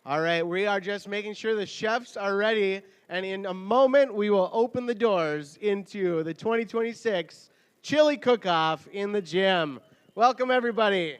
All right, we are just making sure the chefs are ready, and in a moment we will open the doors into the 2026 Chili Cook-Off in the gym. Welcome, everybody.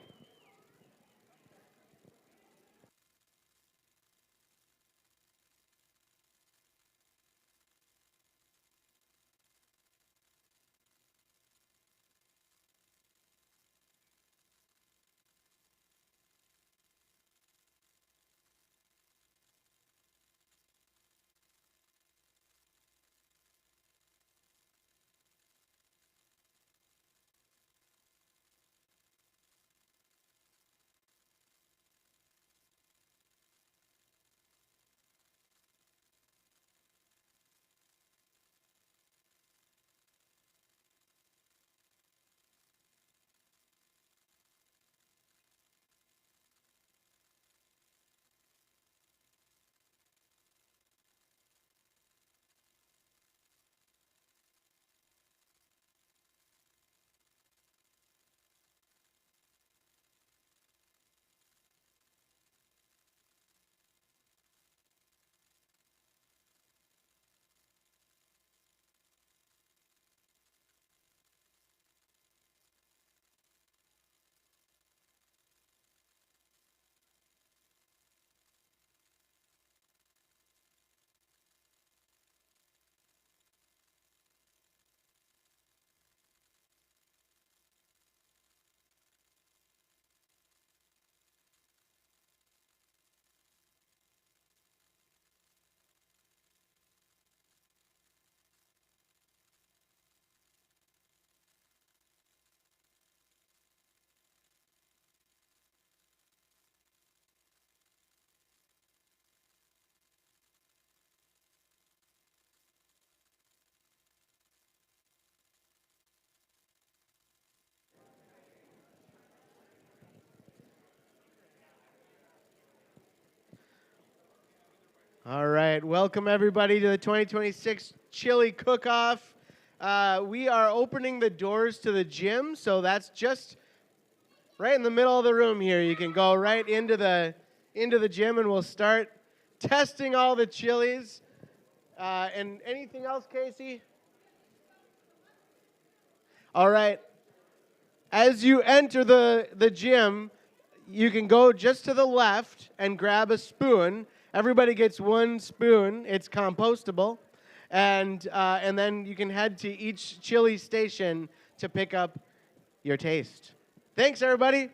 All right, welcome everybody to the 2026 Chili Cook-Off. We are opening the doors to the gym, so that's just right in the middle of the room here. You can go right into the gym, and we'll start testing all the chilies. And anything else, Casey? All right. As you enter the gym, you can go just to the left and grab a spoon. Everybody gets one spoon. It's compostable. And then you can head to each chili station to pick up your taste. Thanks, everybody.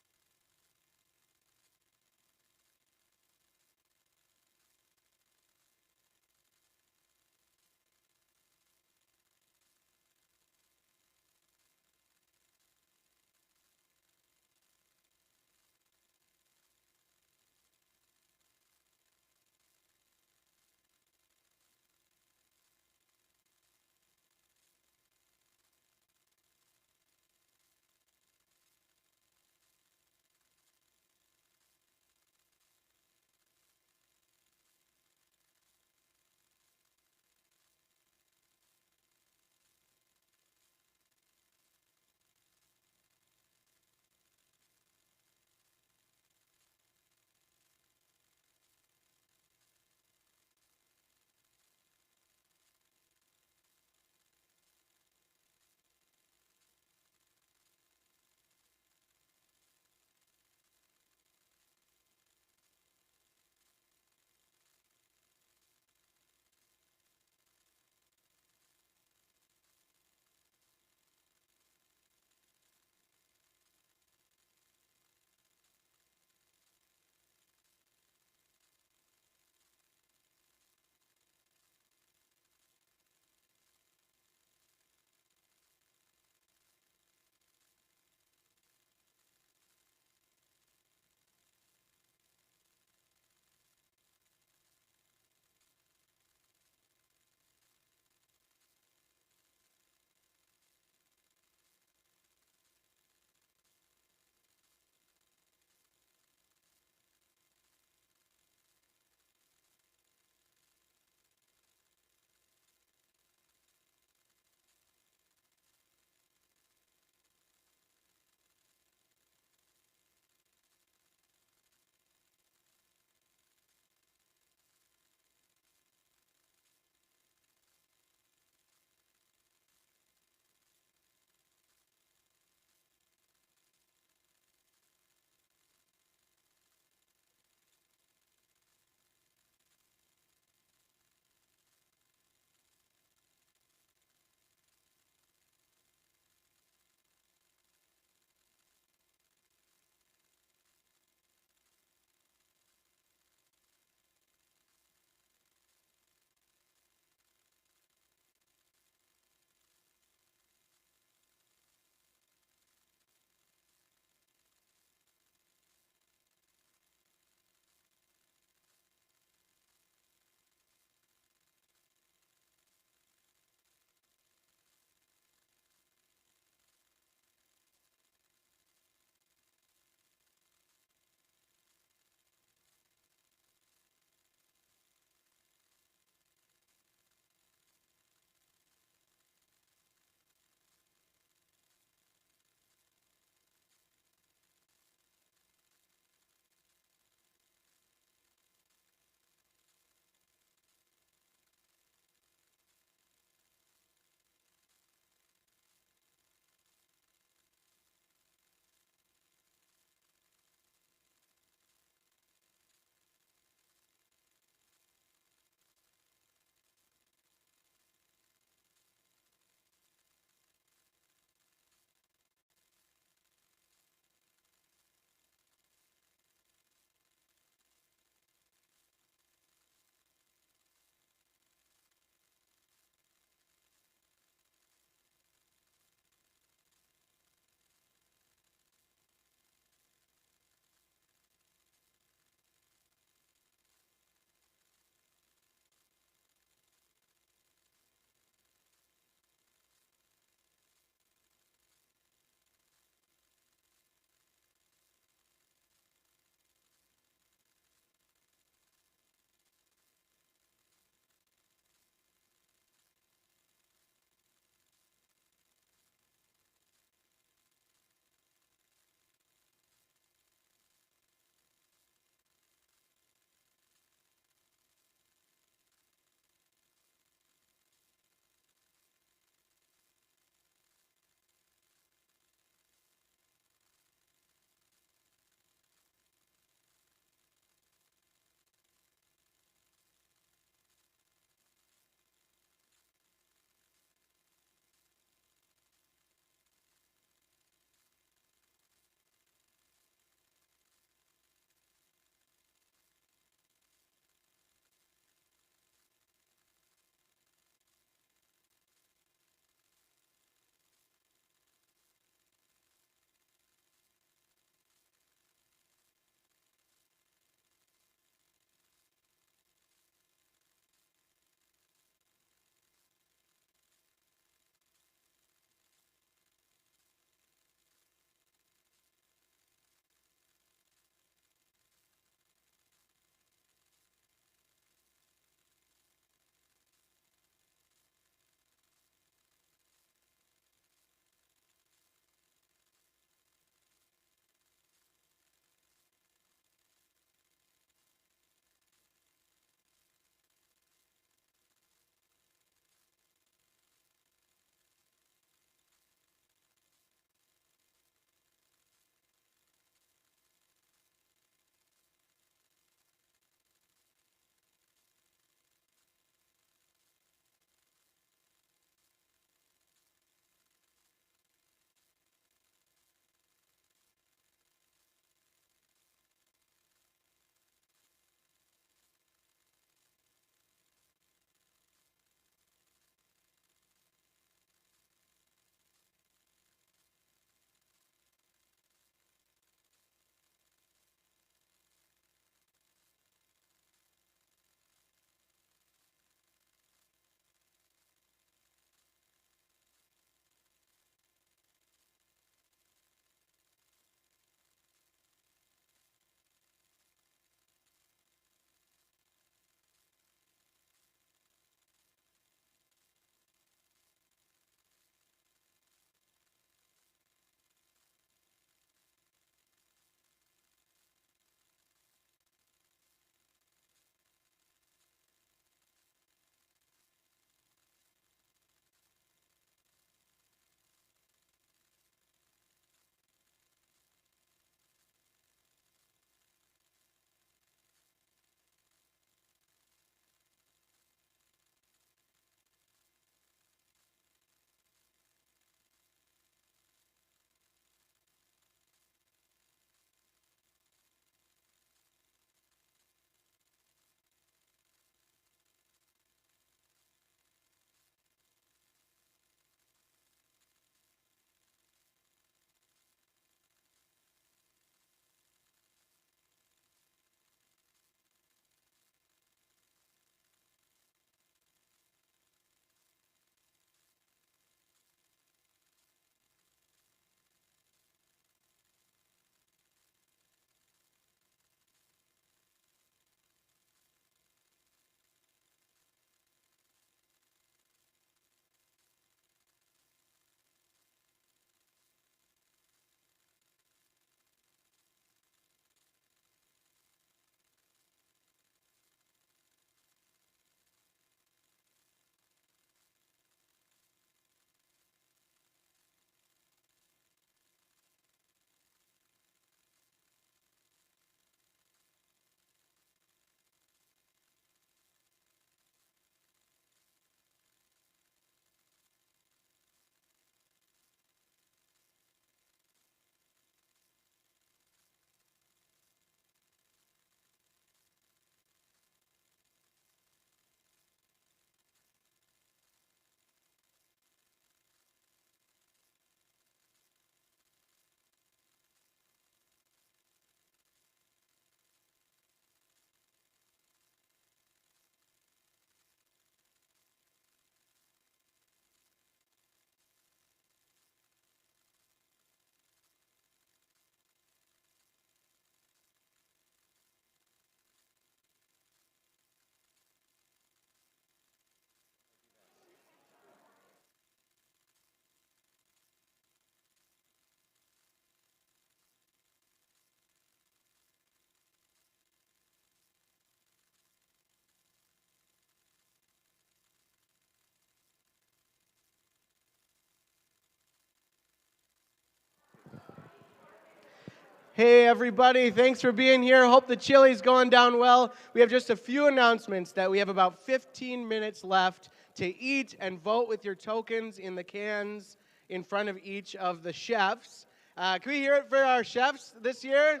Hey, everybody. Thanks for being here. Hope the chili's going down well. We have just a few announcements that we have about 15 minutes left to eat and vote with your tokens in the cans in front of each of the chefs. Can we hear it for our chefs this year?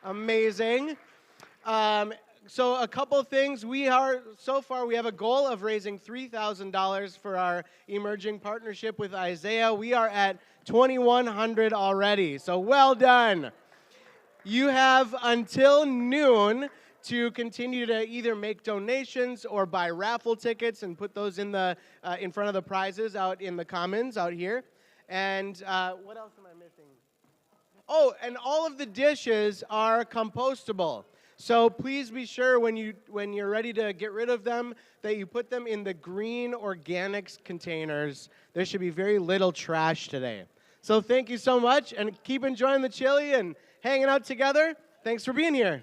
Amazing. So a couple things. So far we have a goal of raising $3,000 for our emerging partnership with Isaiah. We are at 2,100 already. So well done. You have until noon to continue to either make donations or buy raffle tickets and put those in front of the prizes out in the commons out here. And what else am I missing? Oh, and all of the dishes are compostable. So please be sure when you're ready to get rid of them that you put them in the green organics containers. There should be very little trash today. So thank you so much, and keep enjoying the chili and hanging out together. Thanks for being here.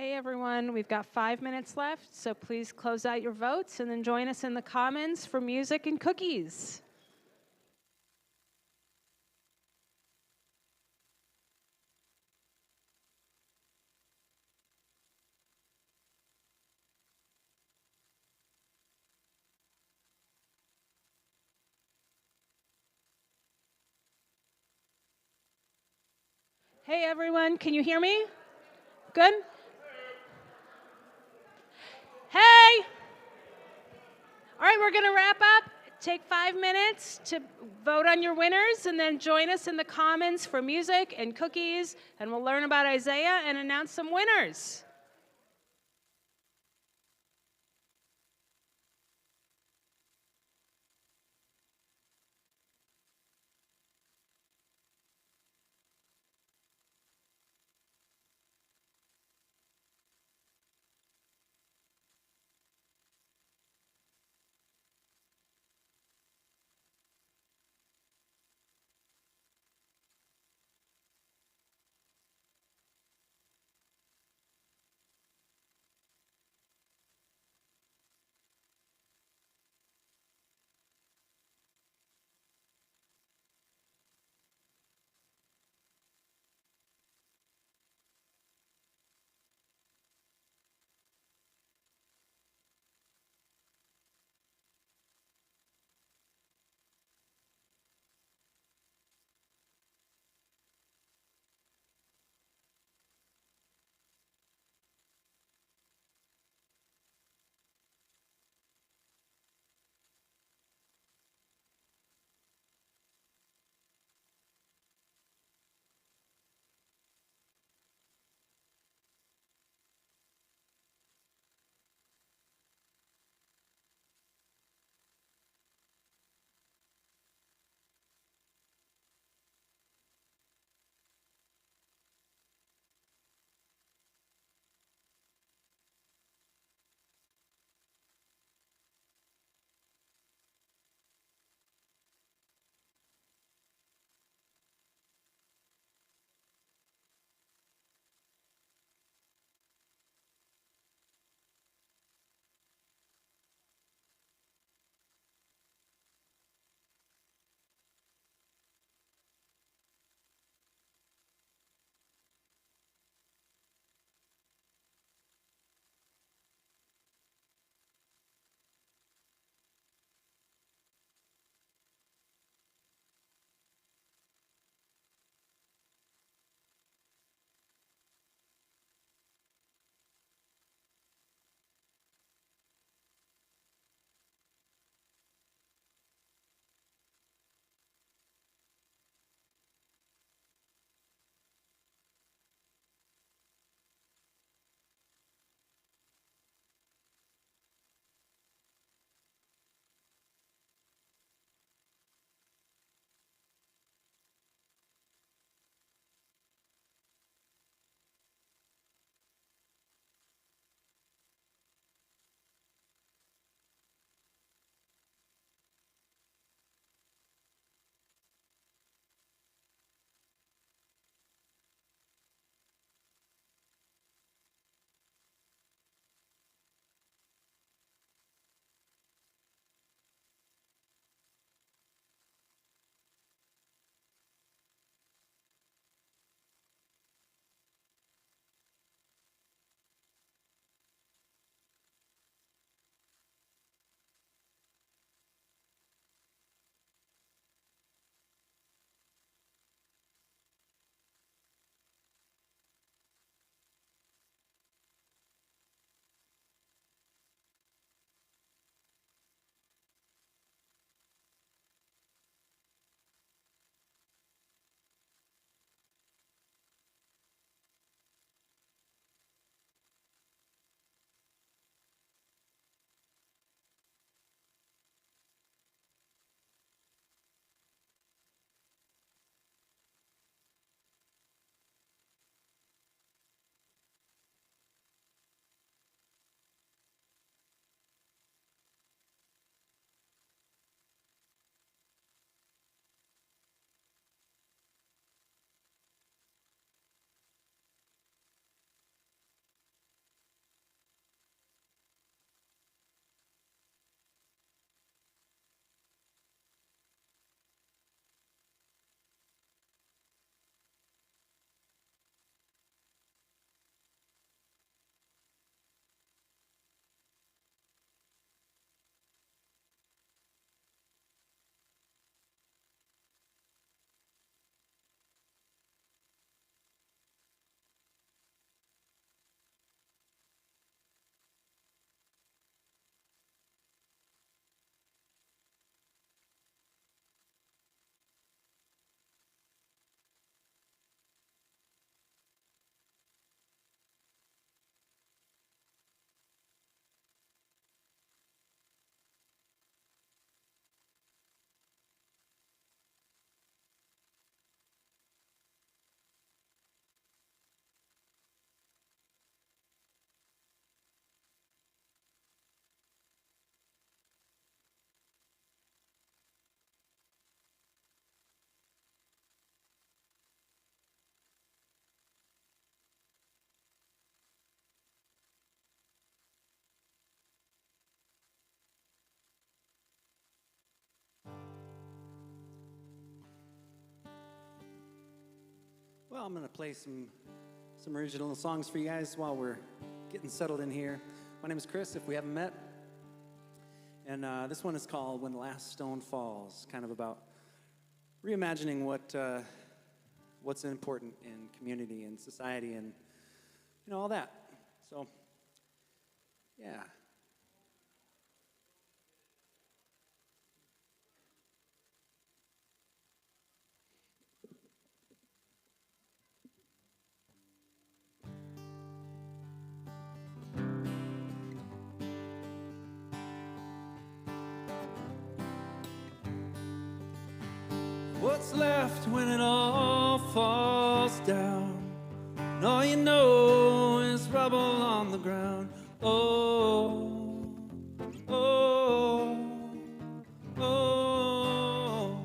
Hey everyone, we've got 5 minutes left, so please close out your votes and then join us in the Commons for music and cookies. Hey everyone, can you hear me? Good? Hey! All right, we're gonna wrap up. Take 5 minutes to vote on your winners and then join us in the Commons for music and cookies, and we'll learn about Isaiah and announce some winners. Well, I'm going to play some original songs for you guys while we're getting settled in here. My name is Chris, if we haven't met. And this one is called When the Last Stone Falls, kind of about reimagining what's important in community and society and, all that. So, yeah. What's left when it all falls down? And all you know is rubble on the ground. Oh, oh, oh.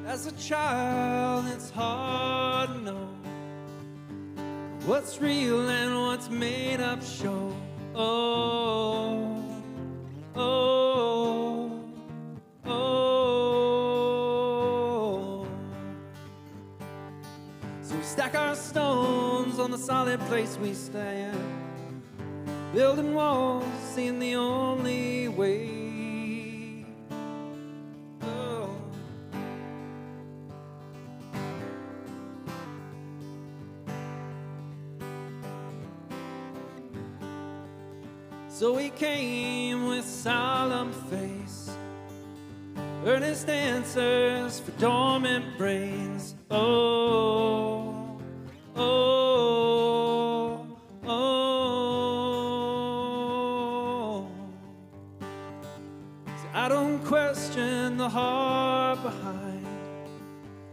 As a child, it's hard to know what's real and what's made up show. Oh, oh, oh. So we stack our stones on the solid place we stand, building walls, seeing the only way. Oh. So he came with solemn face, earnest answers for dormant brains. Oh, oh, oh. So I don't question the heart behind.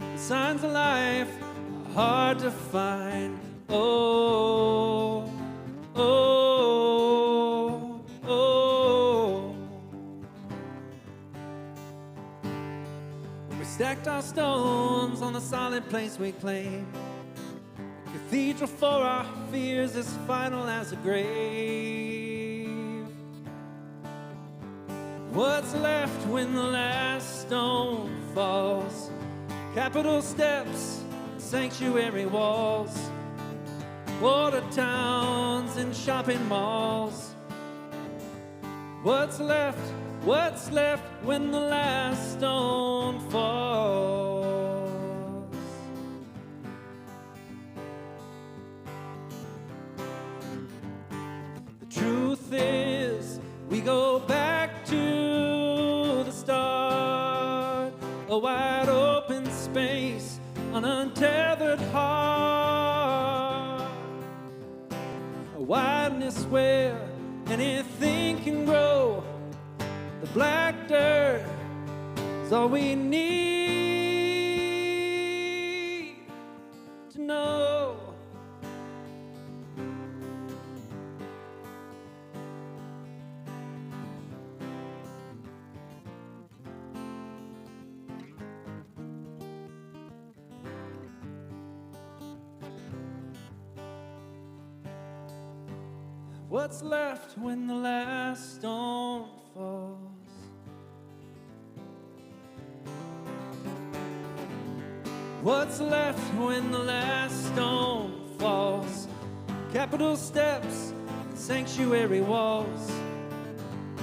The signs of life are hard to find. Oh, oh, oh. We stacked our stones on the solid place we claim. A cathedral for our fears as final as a grave. What's left when the last stone falls? Capitol steps, sanctuary walls, water towns and shopping malls. What's left when the last stone falls? The truth is, we go back to the start, a wide open space, an untethered heart, a wideness where anything can grow. The black dirt is all we need to know. What's left when the last stone falls? What's left when the last stone falls? Capitol steps, sanctuary walls,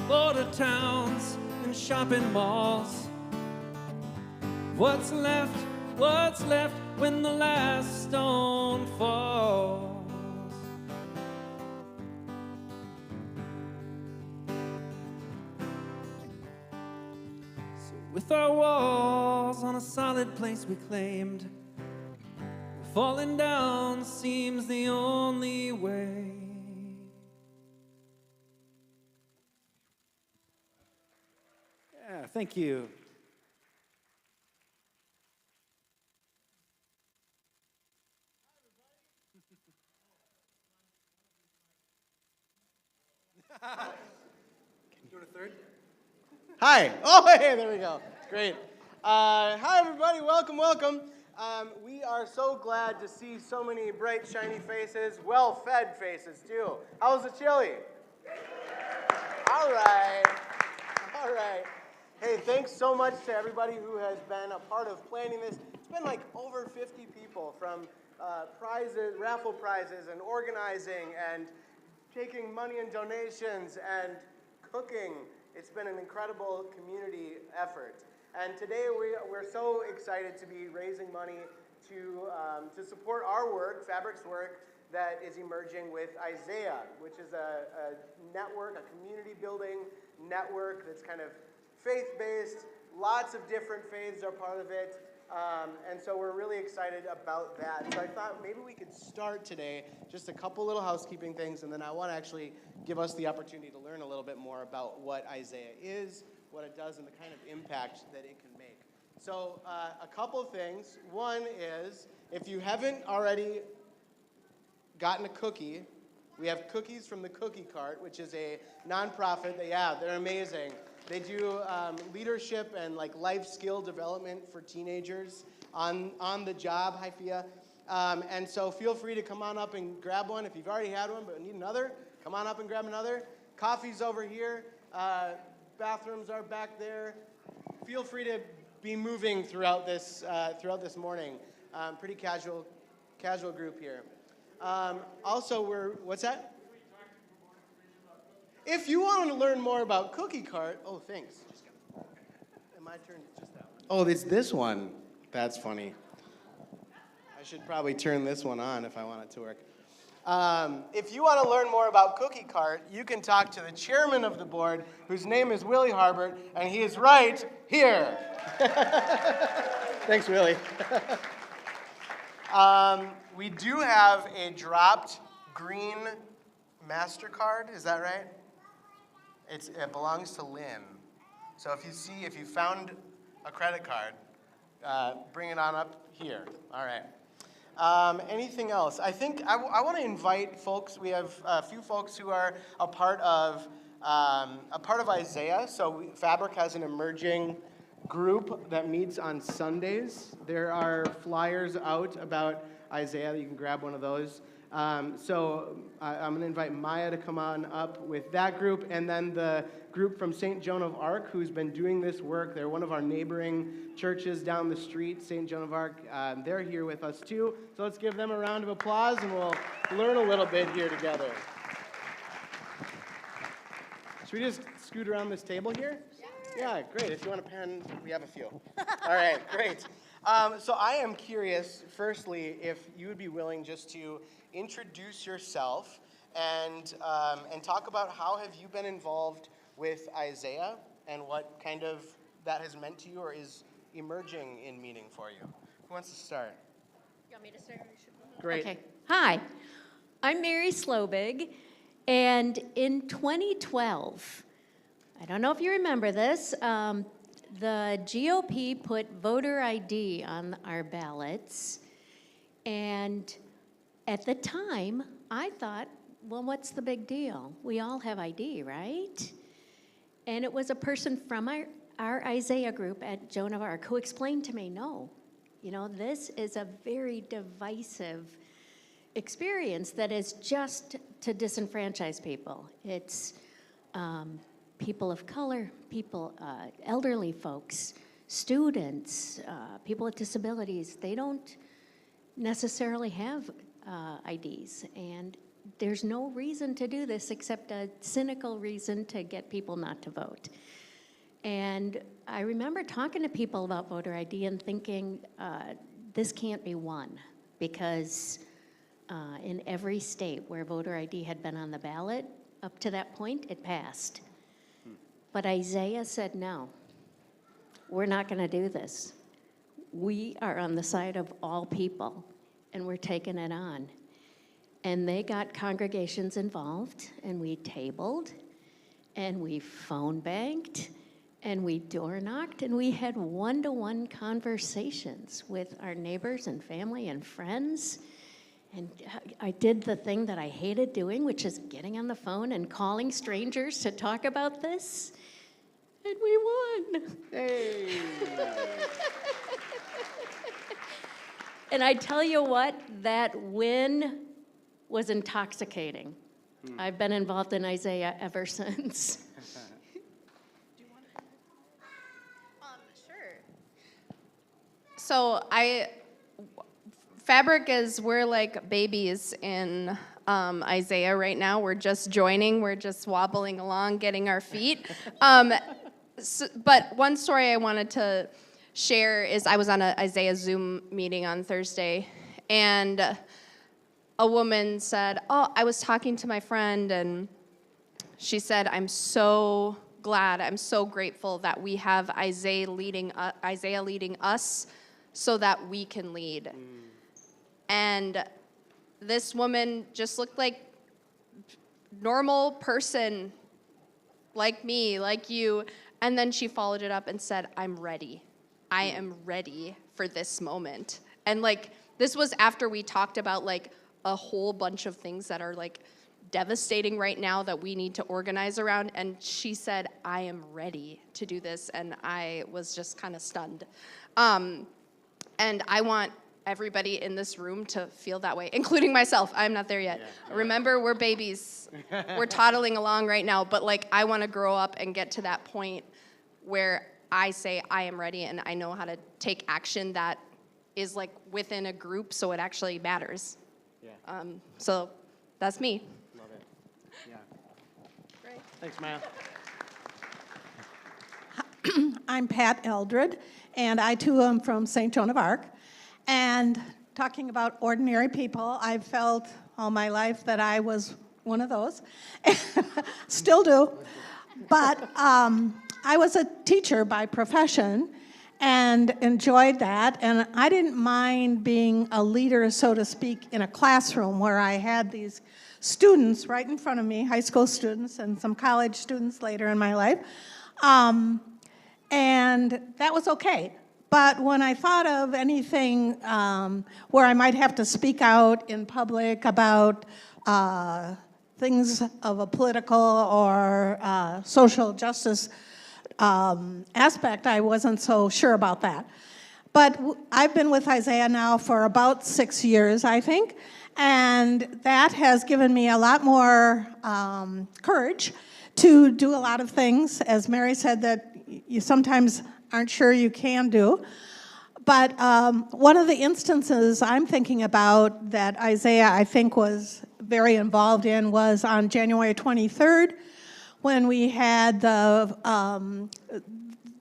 border towns and shopping malls. What's left when the last stone falls? With our walls on a solid place we claimed, falling down seems the only way. Yeah, thank you. Can you do a third? Hi. Oh, hey, there we go. Great. Hi, everybody. Welcome, welcome. We are so glad to see so many bright, shiny faces, well-fed faces, too. How's the chili? All right. All right. Hey, thanks so much to everybody who has been a part of planning this. It's been like over 50 people from prizes, raffle prizes, and organizing, and taking money and donations, and cooking. It's been an incredible community effort. And today we're so excited to be raising money to support our work, Fabric's work, that is emerging with Isaiah, which is a network, a community building network that's kind of faith-based. Lots of different faiths are part of it. And so we're really excited about that. So I thought maybe we could start today, just a couple little housekeeping things, and then I want to actually give us the opportunity to learn a little bit more about what Isaiah is, what it does, and the kind of impact that it can make. So a couple things. One is, if you haven't already gotten a cookie, we have cookies from the Cookie Cart, which is a nonprofit. They're amazing. They do leadership and like life skill development for teenagers on the job. Hi, Fia. And so feel free to come on up and grab one. If you've already had one but need another, come on up and grab another. Coffee's over here. Bathrooms are back there. Feel free to be moving throughout this morning. Pretty casual group here. Also, what's that? If you want to learn more about Cookie Cart, oh, thanks. And my turn, just that one. Oh, it's this one. That's funny. I should probably turn this one on if I want it to work. If you want to learn more about Cookie Cart, you can talk to the chairman of the board, whose name is Willie Harbert, and he is right here. Thanks, Willie. We do have a dropped green MasterCard, is that right? It belongs to Lynn. So if you found a credit card, bring it on up here. All right. Anything else? I think I want to invite folks. We have a few folks who are a part of Isaiah. So Fabric has an emerging group that meets on Sundays. There are flyers out about Isaiah. You can grab one of those. So I'm going to invite Maya to come on up with that group, and then the group from St. Joan of Arc, who's been doing this work. They're one of our neighboring churches down the street, St. Joan of Arc. They're here with us too. So let's give them a round of applause, and we'll learn a little bit here together. Should we just scoot around this table here? Yeah, great. If you want a pen, we have a few. All right, great. So I am curious, firstly, if you would be willing just to introduce yourself and talk about how have you been involved with Isaiah and what kind of that has meant to you or is emerging in meaning for you. Who wants to start? You want me to start? Great. Okay. Hi, I'm Mary Slobig, and in 2012, I don't know if you remember this, the GOP put voter ID on our ballots, and at the time, I thought, well, what's the big deal? We all have ID, right? And it was a person from our Isaiah group at Joan of Arc who explained to me, no, this is a very divisive experience that is just to disenfranchise people. It's people of color, elderly folks, students, people with disabilities. They don't necessarily have IDs, and there's no reason to do this except a cynical reason to get people not to vote. And I remember talking to people about voter ID and thinking, this can't be won, because in every state where voter ID had been on the ballot, up to that point, it passed. But Isaiah said, no, we're not going to do this. We are on the side of all people, and we're taking it on. And they got congregations involved, and we tabled, and we phone banked, and we door knocked, and we had one-to-one conversations with our neighbors and family and friends. And I did the thing that I hated doing, which is getting on the phone and calling strangers to talk about this. And we won. Hey. And I tell you what, that win was intoxicating. I've been involved in Isaiah ever since. So Fabric is, we're like babies in Isaiah right now. We're just joining. We're just wobbling along, getting our feet. But one story I wanted to share is I was on an Isaiah Zoom meeting on Thursday, and a woman said, "Oh, I was talking to my friend, and she said, I'm so glad, I'm so grateful that we have Isaiah leading us so that we can lead." And this woman just looked like normal person, like me, like you. And then she followed it up and said, I'm ready. I am ready for this moment. And like, this was after we talked about like a whole bunch of things that are like devastating right now that we need to organize around. And she said, I am ready to do this. And I was just kind of stunned. And I want everybody in this room to feel that way, including myself. I'm not there yet. Yeah. Remember, we're babies. We're toddling along right now, but like I want to grow up and get to that point where I say I am ready and I know how to take action that is like within a group, so it actually matters. Yeah. So that's me. Love it. Yeah. Great. Thanks, Maya. I'm Pat Eldred, and I too am from St. Joan of Arc. And talking about ordinary people, I've felt all my life that I was one of those. Still do. But I was a teacher by profession and enjoyed that. And I didn't mind being a leader, so to speak, in a classroom where I had these students right in front of me, high school students and some college students later in my life. And that was okay. But when I thought of anything where I might have to speak out in public about things of a political or social justice aspect, I wasn't so sure about that. But I've been with Isaiah now for about 6 years, I think, and that has given me a lot more courage to do a lot of things, as Mary said, that you sometimes aren't sure you can do. But one of the instances I'm thinking about that Isaiah, I think, was very involved in was on January 23rd, when we had the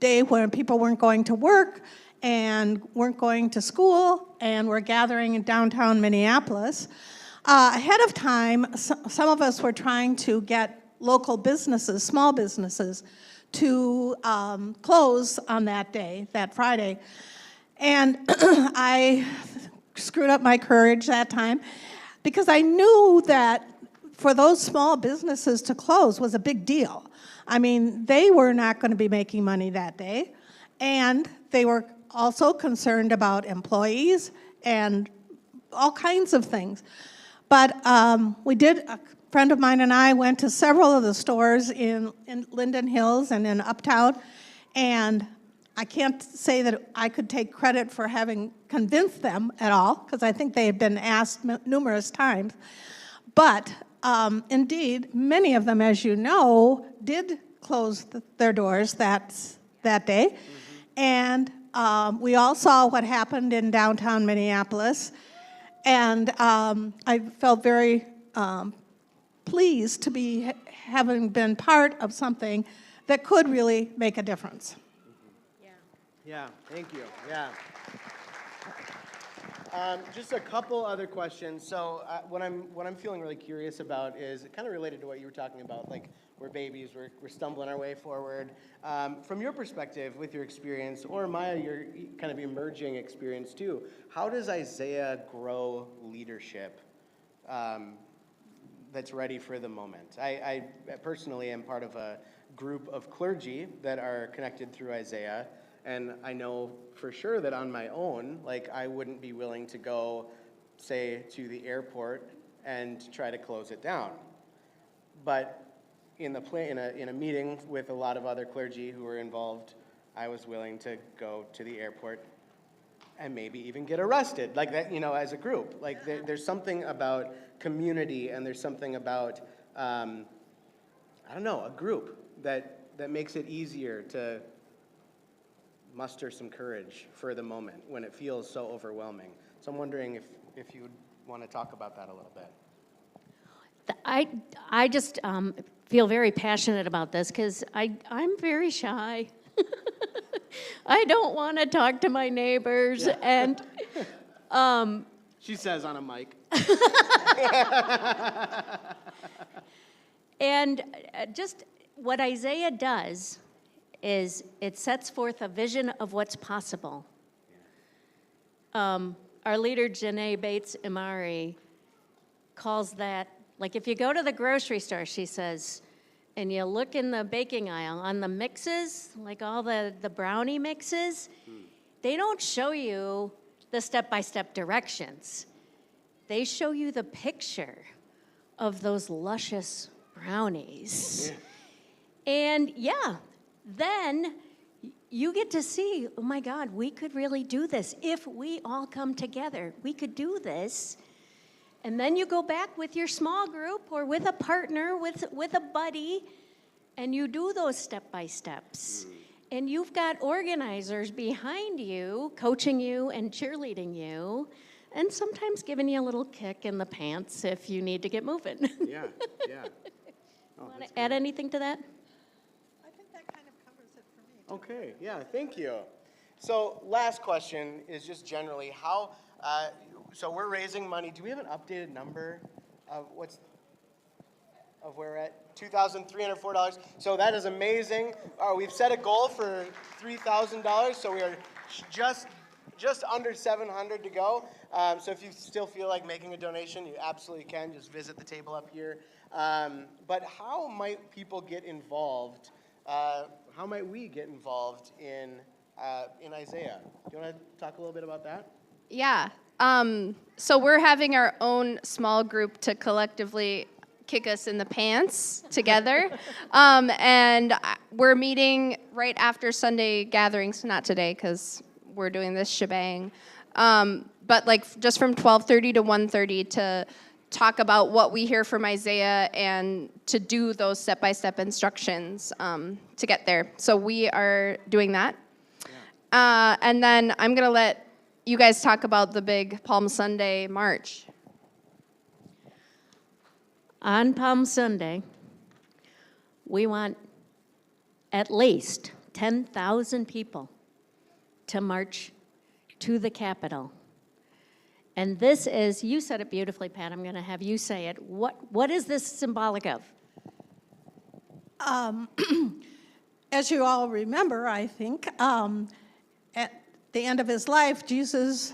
day when people weren't going to work and weren't going to school and were gathering in downtown Minneapolis. Ahead of time, some of us were trying to get local businesses, small businesses, to close on that day, that Friday. And I screwed up my courage that time because I knew that for those small businesses to close was a big deal. I mean, they were not going to be making money that day, and they were also concerned about employees and all kinds of things. But a friend of mine and I went to several of the stores in Linden Hills and in Uptown, and I can't say that I could take credit for having convinced them at all, because I think they had been asked numerous times. But indeed, many of them, as you know, did close their doors that day. Mm-hmm. And we all saw what happened in downtown Minneapolis. And I felt very pleased to be having been part of something that could really make a difference. Yeah, thank you. Yeah. Just a couple other questions. So what I'm feeling really curious about is kind of related to what you were talking about. Like we're babies, we're stumbling our way forward. From your perspective, with your experience, or Maya, your kind of emerging experience too, how does Isaiah grow leadership that's ready for the moment? I personally am part of a group of clergy that are connected through Isaiah. And I know for sure that on my own, like I wouldn't be willing to go, say, to the airport and try to close it down. But in a meeting with a lot of other clergy who were involved, I was willing to go to the airport and maybe even get arrested, like that, as a group. Like there's something about community, and there's something about, a group that makes it easier to muster some courage for the moment when it feels so overwhelming. So I'm wondering if you would want to talk about that a little bit. I just feel very passionate about this because I'm very shy. I don't want to talk to my neighbors, and She says on a mic. and just what Isaiah does is it sets forth a vision of what's possible. Our leader, Janae Bates Imari, calls that, like if you go to the grocery store, she says, and you look in the baking aisle on the mixes, like all the brownie mixes, they don't show you the step-by-step directions. They show you the picture of those luscious brownies. And yeah, then you get to see, oh my God, we could really do this. If we all come together, we could do this. And then you go back with your small group or with a partner, with a buddy, and you do those step-by-steps. And you've got organizers behind you, coaching you and cheerleading you, and sometimes giving you a little kick in the pants if you need to get moving. Yeah. Oh, Want to add anything to that? I think that kind of covers it for me. okay, yeah, thank you. So last question is just generally how, so we're raising money. Do we have an updated number of of where we're at? $2,304. So that is amazing. We've set a goal for $3,000, so we are just under $700 to go. So if you still feel like making a donation, you absolutely can. Just visit the table up here. But how might people get involved? How might we get involved in Isaiah? Do you want to talk a little bit about that? Yeah. So we're having our own small group to collectively kick us in the pants together. And we're meeting right after Sunday gatherings, not today because we're doing this shebang. But like just from 12:30 to 1:30 to talk about what we hear from Isaiah and to do those step-by-step instructions to get there. So we are doing that. And then I'm going to let you guys talk about the big Palm Sunday march. On Palm Sunday, we want at least 10,000 people to march to the Capitol. And this is, you said it beautifully, Pat, I'm going to have you say it. What is this symbolic of? As you all remember, I think, at the end of his life, Jesus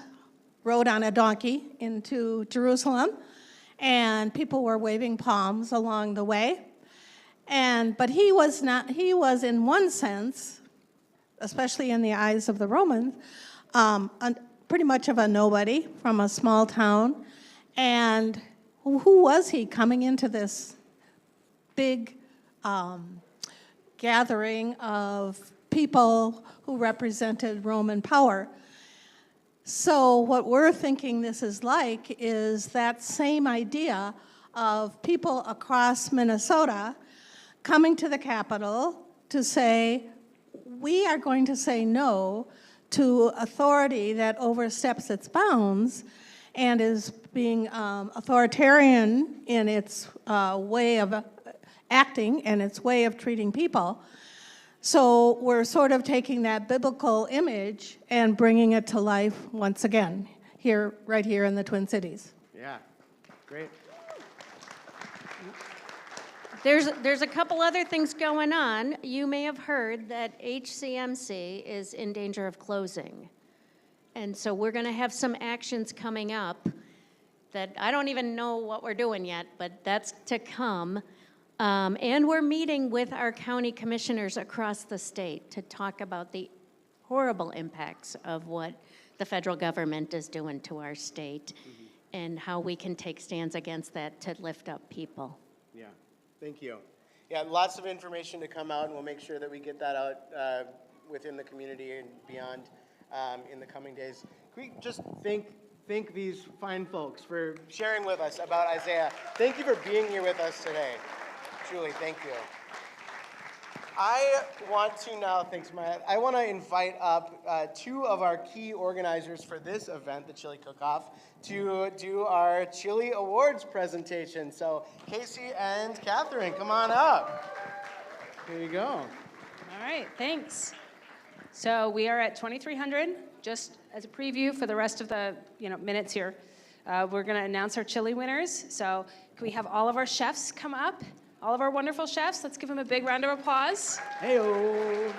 rode on a donkey into Jerusalem, and people were waving palms along the way. But he was in one sense, especially in the eyes of the Romans, pretty much of a nobody from a small town. And who was he coming into this big gathering of people who represented Roman power? So what we're thinking this is like is that same idea of people across Minnesota coming to the Capitol to say, we are going to say no to authority that oversteps its bounds and is being authoritarian in its way of acting and its way of treating people. So we're sort of taking that biblical image and bringing it to life once again, right here in the Twin Cities. Yeah, great. There's a couple other things going on. You may have heard that HCMC is in danger of closing. And so we're going to have some actions coming up that I don't even know what we're doing yet, but that's to come. And we're meeting with our county commissioners across the state to talk about the horrible impacts of what the federal government is doing to our state and how we can take stands against that to lift up people. Yeah, thank you. Yeah, lots of information to come out, and we'll make sure that we get that out within the community and beyond in the coming days. Can we just thank these fine folks for sharing with us about Isaiah. Thank you for being here with us today. Truly, thank you. I want to now, thanks, Maya. I want to invite up two of our key organizers for this event, the Chili Cook-Off, to do our Chili Awards presentation. So Casey and Catherine, come on up. Here you go. All right, thanks. So we are at 2300. Just as a preview for the rest of the minutes here, we're going to announce our chili winners. So can we have all of our chefs come up? All of our wonderful chefs. Let's give them a big round of applause. Hey-o.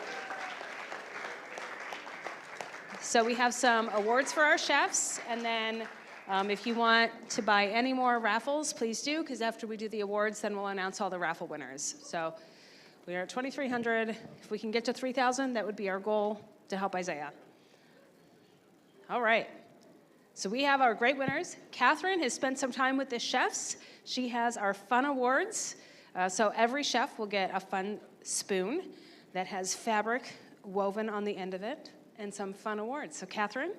So we have some awards for our chefs, and then if you want to buy any more raffles, please do, because after we do the awards, then we'll announce all the raffle winners. So we are at 2,300. If we can get to 3,000, that would be our goal to help Isaiah. All right. So we have our great winners. Catherine has spent some time with the chefs. She has our fun awards. So every chef will get a fun spoon that has fabric woven on the end of it and some fun awards. So Catherine?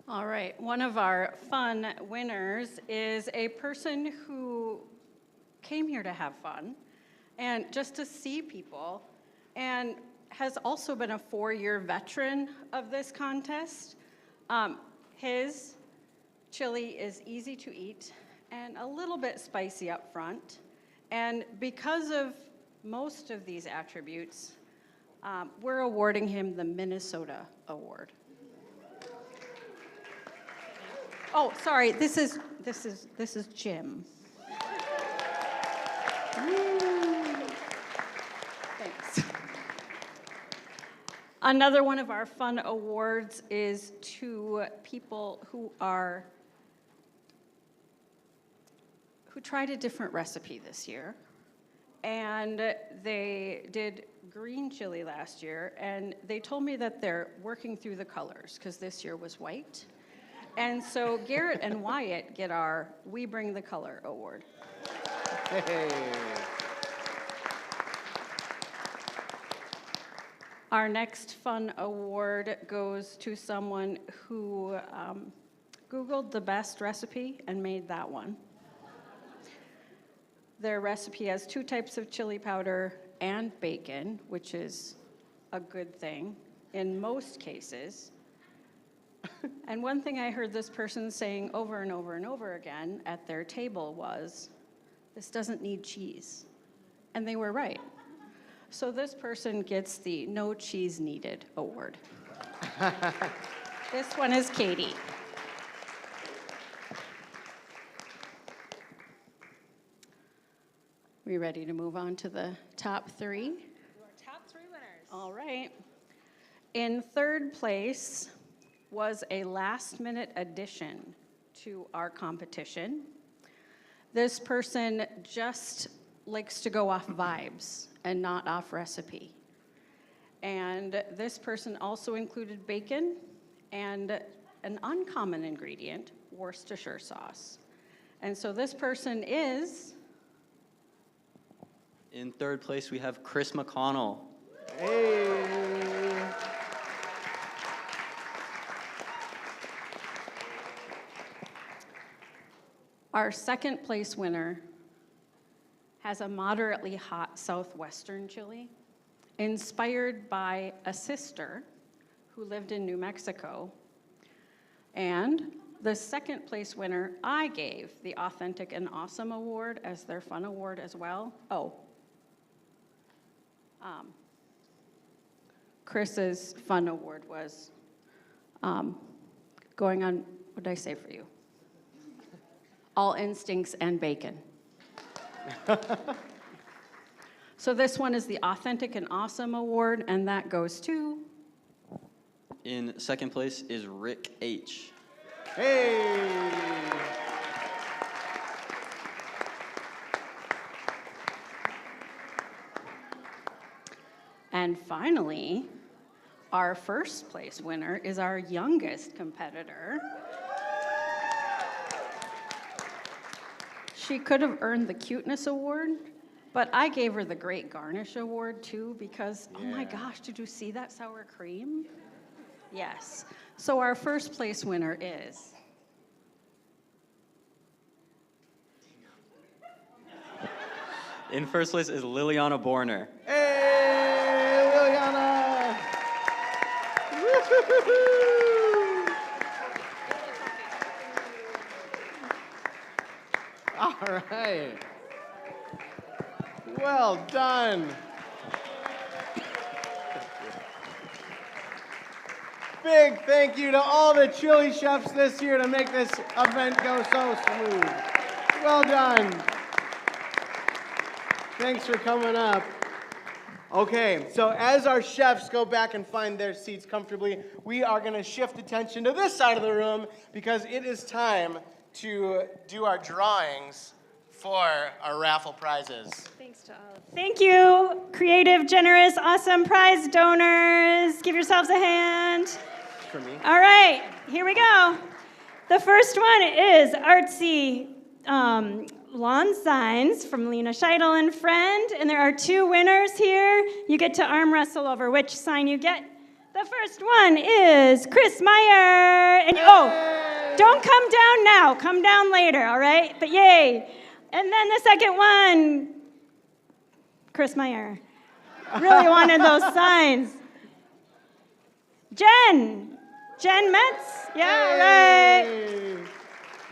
All right, one of our fun winners is a person who came here to have fun and just to see people, and has also been a 4-year veteran of this contest. His chili is easy to eat and a little bit spicy up front. And because of most of these attributes, we're awarding him the Minnesota Award. Oh, sorry, this is Jim. Thanks. Another one of our fun awards is to people who tried a different recipe this year. And they did green chili last year, and they told me that they're working through the colors, because this year was white. And so Garrett and Wyatt get our We Bring the Color Award. Hey. Our next fun award goes to someone who Googled the best recipe and made that one. Their recipe has 2 types of chili powder and bacon, which is a good thing in most cases. And one thing I heard this person saying over and over and over again at their table was, "This doesn't need cheese." And they were right. So this person gets the No Cheese Needed Award. This one is Katie. We ready to move on to the top 3? Our top 3 winners. All right. In 3rd place was a last-minute addition to our competition. This person just likes to go off vibes and not off recipe. And this person also included bacon and an uncommon ingredient, Worcestershire sauce. And so this person is... In 3rd place, we have Chris McConnell. Hey. Our 2nd place winner has a moderately hot southwestern chili inspired by a sister who lived in New Mexico. And the 2nd place winner, I gave the Authentic and Awesome Award as their fun award as well. Oh. Chris's fun award was going on, what did I say for you? All instincts and bacon. So this one is the Authentic and Awesome Award, and that goes to... In 2nd place is Rick H. Hey. And finally, our 1st place winner is our youngest competitor. She could have earned the Cuteness Award, but I gave her the Great Garnish Award too, because, oh my gosh, did you see that sour cream? Yes. So our 1st place winner is... In first place is Liliana Borner. Hey, Liliana! Woo-hoo-hoo-hoo! All right. Well done. Big thank you to all the chili chefs this year to make this event go so smooth. Well done. Thanks for coming up. Okay, so as our chefs go back and find their seats comfortably, we are going to shift attention to this side of the room because it is time to do our drawings for our raffle prizes. Thanks to all. Thank you, creative, generous, awesome prize donors. Give yourselves a hand. For me. All right, here we go. The first one is artsy lawn signs from Lena Scheidel and friend, and there are 2 winners here. You get to arm wrestle over which sign you get. The first one is Chris Meyer, and don't come down now. Come down later, all right? But yay! And then the second one, Chris Meyer. Really wanted those signs. Jen Metz? Yeah, Hey!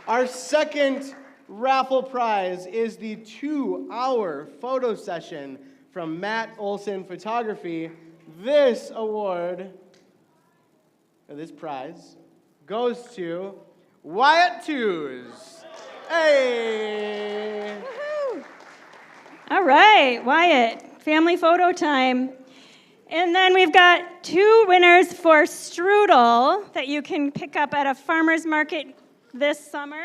Our second raffle prize is the 2-hour photo session from Matt Olson Photography. This award, or this prize, goes to Wyatt Tews. Hey! Woohoo! All right, Wyatt, family photo time. And then we've got 2 winners for strudel that you can pick up at a farmer's market this summer.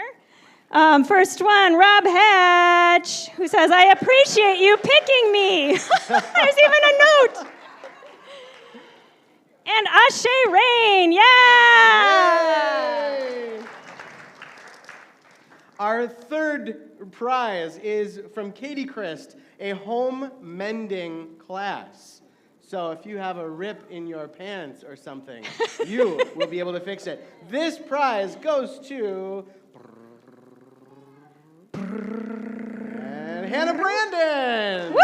First one, Rob Hatch, who says, I appreciate you picking me. There's even a note. And Ashe Rain, yeah! Yay! Our third prize is from Katie Christ, a home mending class. So if you have a rip in your pants or something, you will be able to fix it. This prize goes to and Hannah Brandon. Woo!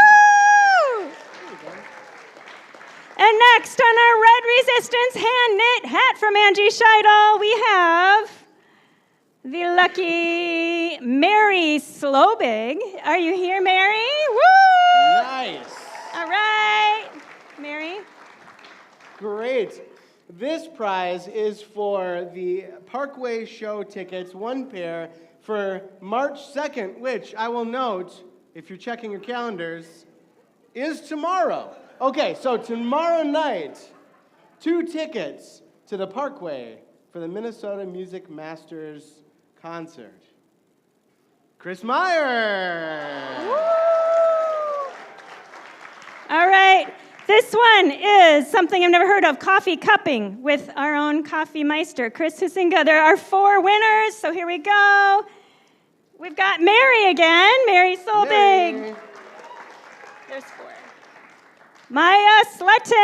And next on our Red Resistance hand-knit hat from Angie Scheidel, we have the lucky Mary Slobig. Are you here, Mary? Woo! Nice. All right, Mary. Great. This prize is for the Parkway Show tickets, 1 pair, for March 2nd, which I will note, if you're checking your calendars, is tomorrow. Okay, so tomorrow night, 2 tickets to the Parkway for the Minnesota Music Masters concert. Chris Meyer! All right, this one is something I've never heard of, coffee cupping with our own coffee meister, Chris Husinga. There are 4 winners, so here we go. We've got Mary again, Mary Solbig. Mary. There's 4. Maya Slutton.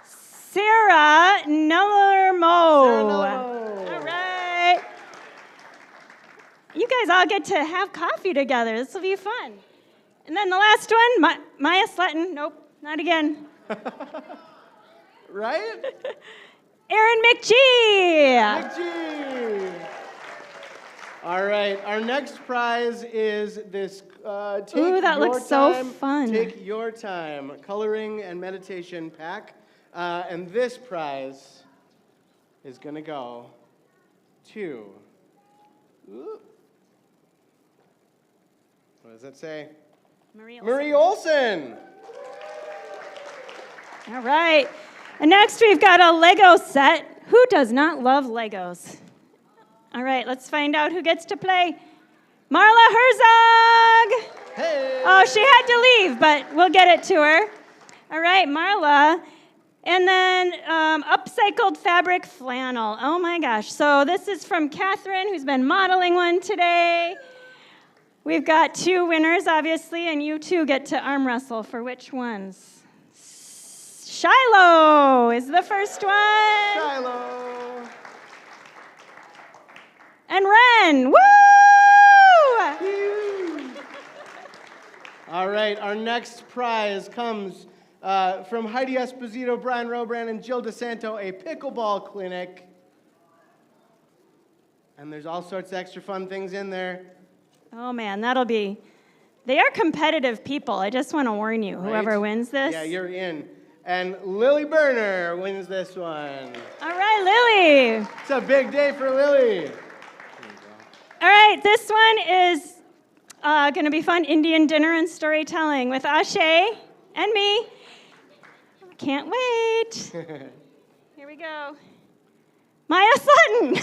Sarah Nellermo. All right. You guys all get to have coffee together. This will be fun. And then the last one, Maya Slutton. Nope, not again. Right? Aaron McGee. McGee. All right, our next prize is this Take Ooh, that Your looks so Time, fun. Take Your Time coloring and meditation pack. And this prize is going to go to, what does that say? Marie Olson. All right. And next we've got a Lego set. Who does not love Legos? All right, let's find out who gets to play. Marla Herzog. Hey. Oh, she had to leave, but we'll get it to her. All right, Marla. And then upcycled fabric flannel. Oh my gosh. So this is from Catherine, who's been modeling one today. We've got 2 winners, obviously, and you 2 get to arm wrestle for which ones? Shiloh is the first one. Shiloh. And Ren. Woo! Our next prize comes from Heidi Esposito, Brian Robrand, and Jill DeSanto, a pickleball clinic. And there's all sorts of extra fun things in there. Oh man, they are competitive people. I just want to warn you, whoever Right? wins this. Yeah, you're in. And Lily Berner wins this one. All right, Lily. It's a big day for Lily. All right, this one is going to be fun. Indian dinner and storytelling with Ashay and me. Can't wait. Here we go. Maya Sutton.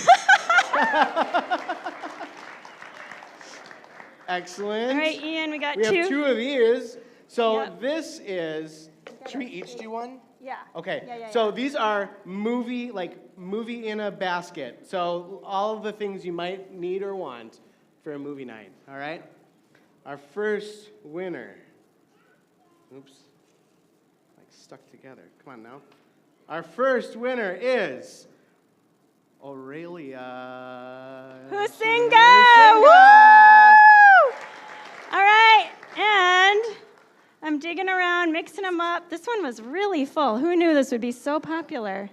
Excellent. All right, Ian, we got We have two of these. So Yep. this is, should we each do one? Yeah. Okay, Yeah. so these are movie in a basket. So all of the things you might need or want for a movie night, all right? Our first winner, oops, stuck together. Come on now. Our first winner is Aurelia Husinga! Woo! All right, and I'm digging around, mixing them up. This one was really full. Who knew this would be so popular?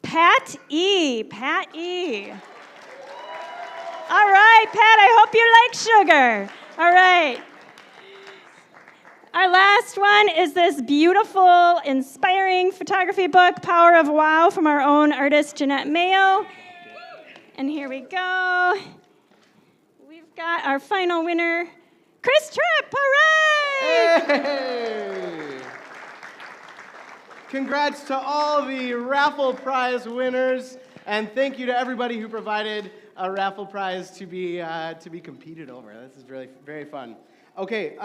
Pat E. Pat E. All right, Pat, I hope you like sugar. All right. Our last one is this beautiful, inspiring photography book, Power of Wow, from our own artist, Jeanette Mayo. And here we go. We've got our final winner, Chris Tripp. Hooray! Hey! Congrats to all the raffle prize winners, and thank you to everybody who provided a raffle prize to be competed over. This is really very fun. Okay,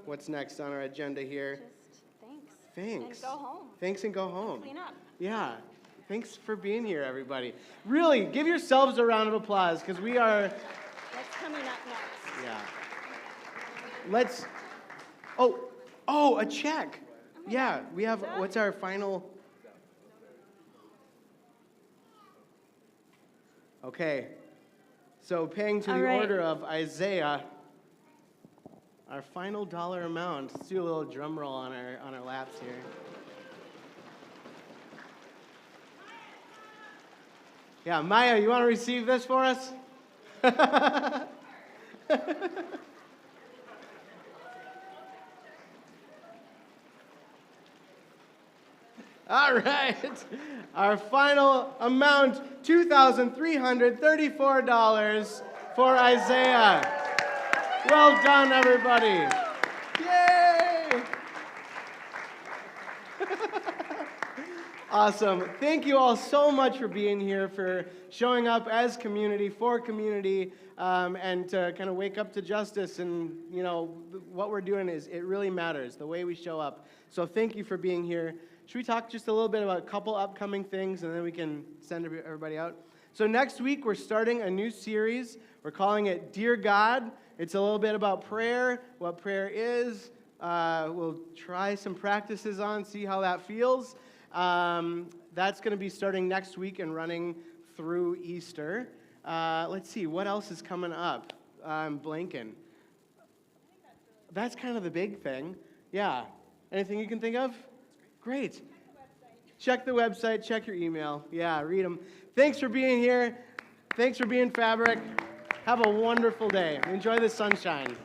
what's next on our agenda here? Just thanks. Thanks. And go home. Thanks and go home. Clean up. Yeah. Thanks for being here, everybody. Really, give yourselves a round of applause, because we are... What's coming up next? Yeah. Let's... Oh, a check. Yeah, we have... What's our final... Okay. So paying to All the right. order of Isaiah, our final dollar amount. Let's do a little drum roll on our laps here. Yeah, Maya, you want to receive this for us? All right. Our final amount, $2,334 for Isaiah. Well done, everybody. Yay! Awesome. Thank you all so much for being here, for showing up as community, for community, and to kind of wake up to justice. And, you know, what we're doing it really matters, the way we show up. So thank you for being here. Should we talk just a little bit about a couple upcoming things, and then we can send everybody out? So next week, we're starting a new series. We're calling it Dear God. It's a little bit about prayer, what prayer is. We'll try some practices on, see how that feels. That's going to be starting next week and running through Easter. Let's see, what else is coming up? I'm blanking. That's kind of the big thing. Yeah. Anything you can think of? Great. Check the website, check your email. Yeah, read them. Thanks for being here. Thanks for being Fabric. Have a wonderful day. Enjoy the sunshine.